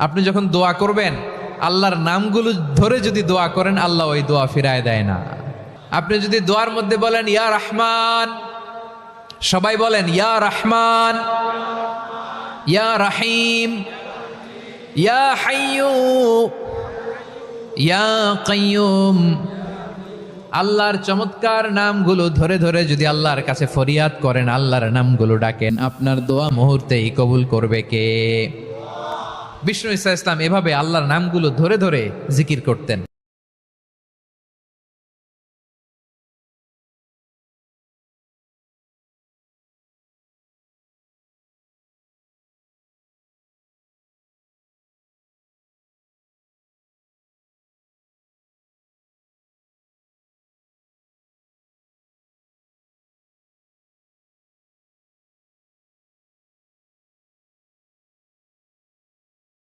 আপনি যখন দোয়া করবেন আল্লাহর নামগুলো ধরে যদি দোয়া করেন আল্লাহ ওই দোয়া ফিরায় দেয় না। আপনি যদি দোয়ার মধ্যে বলেন ইয়া রহমান, সবাই বলেন ইয়া রহমান, ইয়া রহিম, ইয়া হাইয়্যু, ইয়া কাইয়্যুম, আল্লাহর চমৎকার নামগুলো ধরে ধরে যদি আল্লাহর কাছে ফরিয়াদ করেন, আল্লাহর নামগুলো ডাকেন, আপনার দোয়া মুহূর্তেই কবুল করবে কে? বিষ্ণু ঈসা ইসলাম এভাবে আল্লাহর নামগুলো ধরে ধরে জিকির করতেন।